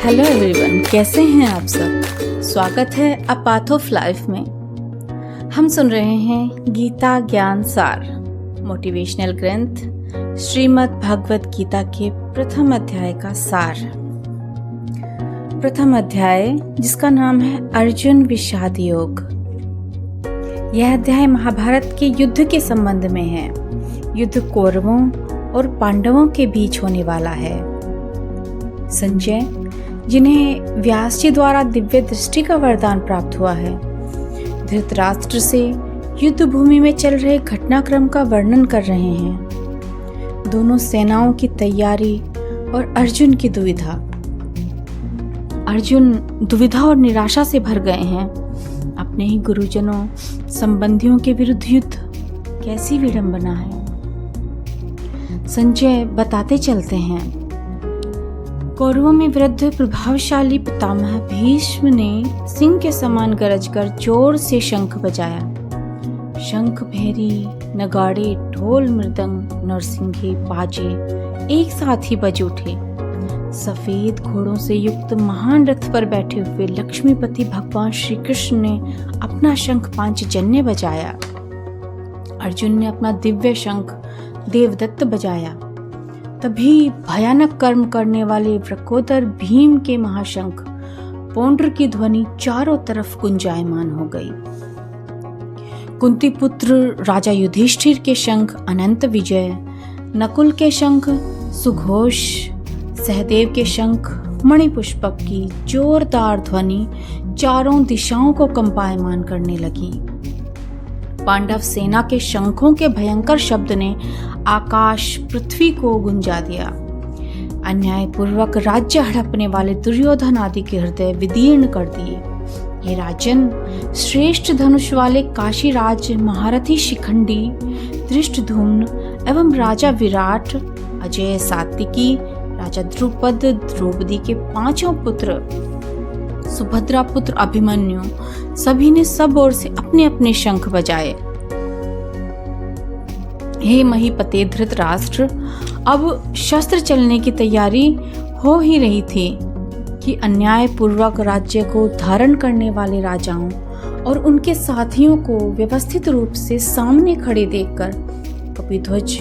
Hello everyone, कैसे हैं आप सब। स्वागत है अ पाथ ऑफ लाइफ में। हम सुन रहे हैं गीता ज्ञान सार, मोटिवेशनल ग्रंथ श्रीमद् भगवत गीता के प्रथम अध्याय का सार। प्रथम अध्याय जिसका नाम है अर्जुन विषाद योग। यह अध्याय महाभारत के युद्ध के संबंध में है। युद्ध कौरवों और पांडवों के बीच होने वाला है। संजय, जिन्हें व्यास जी द्वारा दिव्य दृष्टि का वरदान प्राप्त हुआ है, धृतराष्ट्र से युद्ध भूमि में चल रहे घटनाक्रम का वर्णन कर रहे हैं। दोनों सेनाओं की तैयारी और अर्जुन की दुविधा। अर्जुन दुविधा और निराशा से भर गए हैं। अपने ही गुरुजनों, संबंधियों के विरुद्ध युद्ध, कैसी विडंबना है। संजय बताते चलते हैं, कौरवों में वृद्ध प्रभावशाली पितामह भीष्म ने सिंह के समान गरजकर जोर से शंख बजाया। शंख, भेरी, नगाड़े, ढोल, मृदंग, नरसिंगे, बाजे एक साथ ही बज उठे। सफेद घोड़ों से युक्त महान रथ पर बैठे हुए लक्ष्मीपति भगवान श्री कृष्ण ने अपना शंख पांचजन्य बजाया। अर्जुन ने अपना दिव्य शंख देवदत्त बजाया। तभी भयानक कर्म करने वाले वृकोदर भीम के महाशंख पौंड्र की ध्वनि चारों तरफ गुंजायमान हो गई। कुंती पुत्र राजा युधिष्ठिर के शंख अनंत विजय, नकुल के शंख सुघोष, सहदेव के शंख मणिपुष्पक की जोरदार ध्वनि चारों दिशाओं को कंपायमान करने लगी। पांडव सेना के शंखों के भयंकर शब्द ने आकाश पृथ्वी को गुंजा दिया। अन्यायपूर्वक राज्य हड़पने वाले दुर्योधन आदि के हृदय विदीर्ण कर दिए। ये राजन, श्रेष्ठ धनुष वाले काशीराज महारथी शिखंडी, धृष्टद्युम्न एवं राजा विराट, अजय सात्विकी, राजा द्रुपद, द्रौपदी के पांचों पुत्र, सुभद्रा पुत्र अभिमन्यु, सभी ने सब ओर से अपने अपने शंख बजाए। हे महीपते धृतराष्ट्र, अब शस्त्र चलने की तैयारी हो ही रही थी कि अन्यायपूर्वक राज्य को धारण करने वाले राजाओं और उनके साथियों को व्यवस्थित रूप से सामने खड़े देखकर कपिध्वज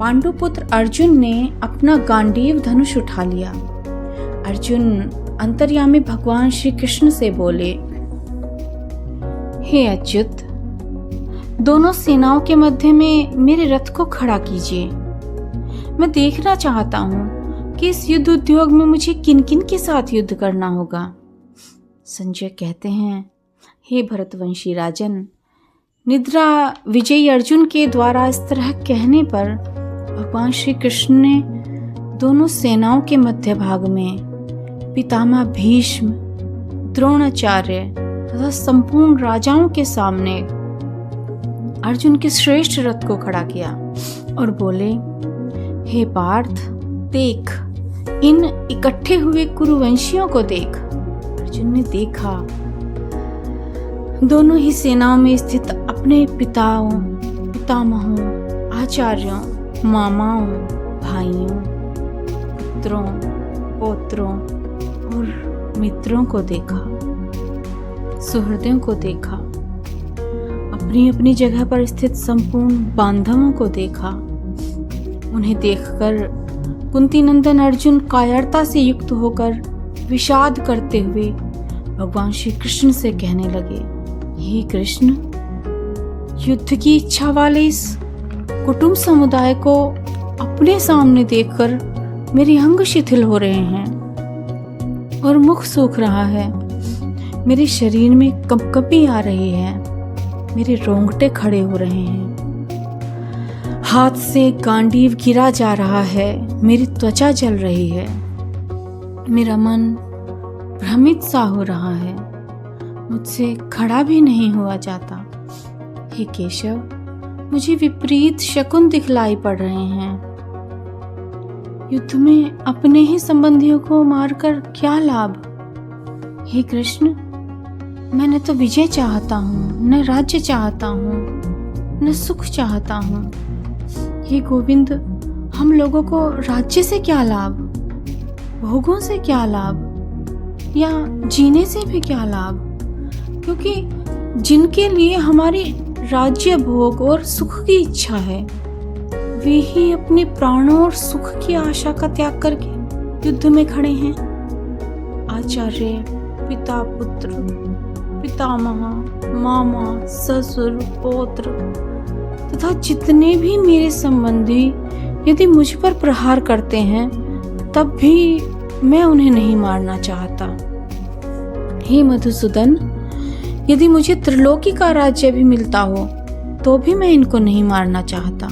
पांडुपुत्र अर्जुन ने अपना गांडीव धनुष उठा लिया। अर्जुन अंतर्यामी भगवान श्री कृष्ण से बोले, हे अच्युत, दोनों सेनाओं के मध्य में मेरे रथ को खड़ा कीजिए। मैं देखना चाहता हूं कि इस युद्ध उद्योग में मुझे किन किन के साथ युद्ध करना होगा। संजय कहते हैं, हे भरतवंशी राजन, निद्रा विजयी अर्जुन के द्वारा इस तरह कहने पर भगवान श्री कृष्ण ने दोनों सेनाओं के मध्य भाग में पितामह भीष्म, द्रोणाचार्य तथा संपूर्ण राजाओं के सामने अर्जुन के श्रेष्ठ रथ को खड़ा किया और बोले, हे पार्थ, देख, इन इकट्ठे हुए कुरुवंशियों को देख। अर्जुन ने देखा, दोनों ही सेनाओं में स्थित अपने पिताओं, पितामहों, आचार्यों, मामाओं, भाइयों, पुत्रों, पौत्रों और मित्रों को देखा, सुहृदों को देखा, अपनी अपनी जगह पर स्थित संपूर्ण बांधवों को देखा। उन्हें देखकर कुंती नंदन अर्जुन कायरता से युक्त होकर विषाद करते हुए भगवान श्री कृष्ण से कहने लगे, हे कृष्ण, युद्ध की इच्छा वाले इस कुटुंब समुदाय को अपने सामने देखकर मेरे अंग शिथिल हो रहे हैं और मुख सूख रहा है। मेरे शरीर में कंपकपी आ रही है, मेरे रोंगटे खड़े हो रहे हैं, हाथ से गांडीव गिरा जा रहा है, मेरी त्वचा जल रही है, मेरा मन भ्रमित सा हो रहा है, मुझसे खड़ा भी नहीं हुआ जाता। हे केशव, मुझे विपरीत शकुन दिखलाई पड़ रहे हैं। युद्ध में अपने ही संबंधियों को मारकर क्या लाभ। हे कृष्ण, मैंने तो विजय चाहता हूँ, न राज्य चाहता हूँ, न सुख चाहता हूँ। हे गोविंद, हम लोगों को राज्य से क्या लाभ, भोगों से क्या लाभ। या जीने से भी क्या लाभ, क्योंकि जिनके लिए हमारी राज्य भोग और सुख की इच्छा है वे ही अपने प्राणों और सुख की आशा का त्याग करके युद्ध में खड़े हैं। आचार्य, पिता पुत्र, पितामह, मामा, ससुर, पौत्र तथा जितने भी मेरे संबंधी यदि मुझ पर प्रहार करते हैं तब भी मैं उन्हें नहीं मारना चाहता। हे मधुसूदन, यदि मुझे त्रिलोकी का राज्य भी मिलता हो तो भी मैं इनको नहीं मारना चाहता,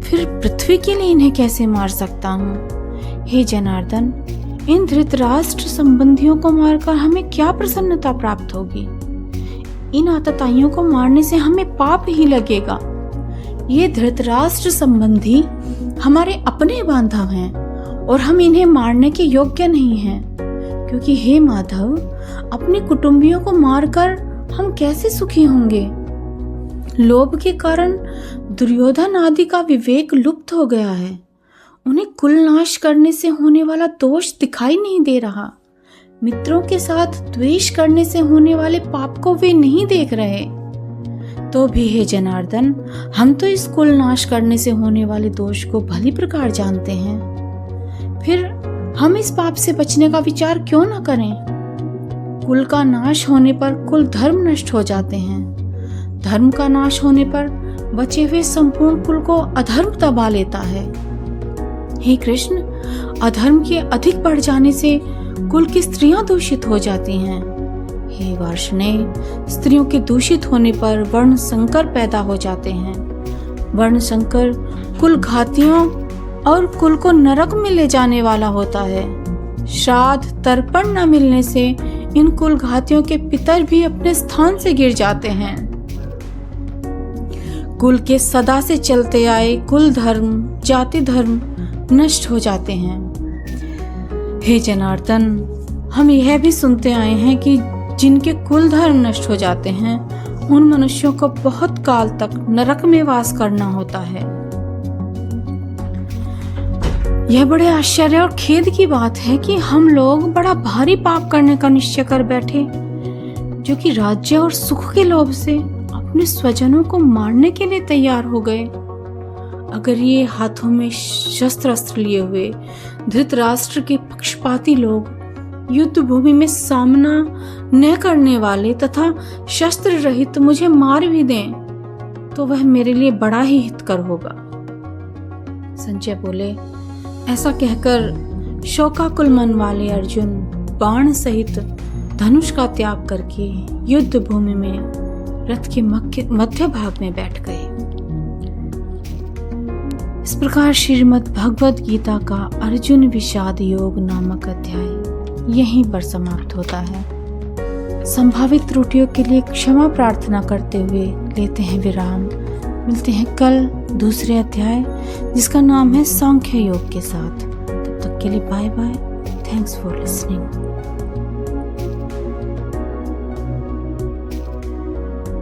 फिर पृथ्वी के लिए इन्हें कैसे मार सकता हूँ। हे जनार्दन, इन धृतराष्ट्र संबंधियों को मारकर हमें क्या प्रसन्नता प्राप्त होगी। इन आतताइयों को मारने से हमें पाप ही लगेगा। ये धृतराष्ट्र संबंधी हमारे अपने बांधव हैं और हम इन्हें मारने के योग्य नहीं हैं, क्योंकि हे माधव, अपने कुटुंबियों को मारकर हम कैसे सुखी होंगे। लोभ के कारण दुर्योधन आदि का विवेक लुप्त हो गया है। उन्हें कुल नाश करने से होने वाला दोष दिखाई नहीं दे रहा। मित्रों के साथ द्वेष करने से होने वाले पाप को वे नहीं देख रहे। तो भी हे जनार्दन, हम तो इस कुल नाश करने से होने वाले दोष को भली प्रकार जानते हैं। फिर हम इस पाप से बचने का विचार क्यों न करें। कुल का नाश होने पर कुल धर्म नष्ट हो जाते हैं। धर्म का नाश होने पर बचे हुए संपूर्ण कुल को अधर्म दबा लेता है। हे कृष्ण, अधर्म के अधिक बढ़ जाने से कुल की स्त्रियां दूषित हो जाती हैं। हे वार्ष्णेय, स्त्रियों के दूषित होने पर वर्ण संकर पैदा हो जाते हैं। वर्ण संकर कुल घातियों और कुल को नरक में ले जाने वाला होता है। श्राद्ध तर्पण न मिलने से इन कुल घातियों के पितर भी अपने स्थान से गिर जाते हैं। कुल के सदा से चलते आए कुल धर्म, जाति धर्म नष्ट हो जाते हैं। हे जनार्दन, हम यह भी सुनते आए हैं कि जिनके कुल धर्म नष्ट हो जाते हैं उन मनुष्यों को बहुत काल तक नरक में वास करना होता है। यह बड़े आश्चर्य और खेद की बात है कि हम लोग बड़ा भारी पाप करने का निश्चय कर बैठे, जो कि राज्य और सुख के लोभ से अपने स्वजनों को मारने के लिए तैयार हो गए। अगर ये हाथों में शस्त्र अस्त्र लिए हुए धृतराष्ट्र के पक्षपाती लोग युद्ध भूमि में सामना न करने वाले तथा शस्त्र रहित मुझे मार भी दें तो वह मेरे लिए बड़ा ही हितकर होगा। संजय बोले, ऐसा कहकर शोकाकुल मन वाले अर्जुन बाण सहित धनुष का त्याग करके युद्ध भूमि में रथ के मध्य भाग में बैठ गए। इस प्रकार श्रीमद् भगवद गीता का अर्जुन विषाद योग नामक अध्याय यहीं पर समाप्त होता है। संभावित त्रुटियों के लिए क्षमा प्रार्थना करते हुए लेते हैं विराम। मिलते हैं कल दूसरे अध्याय जिसका नाम है सांख्य योग के साथ। तब तक के लिए bye bye. Thanks for listening.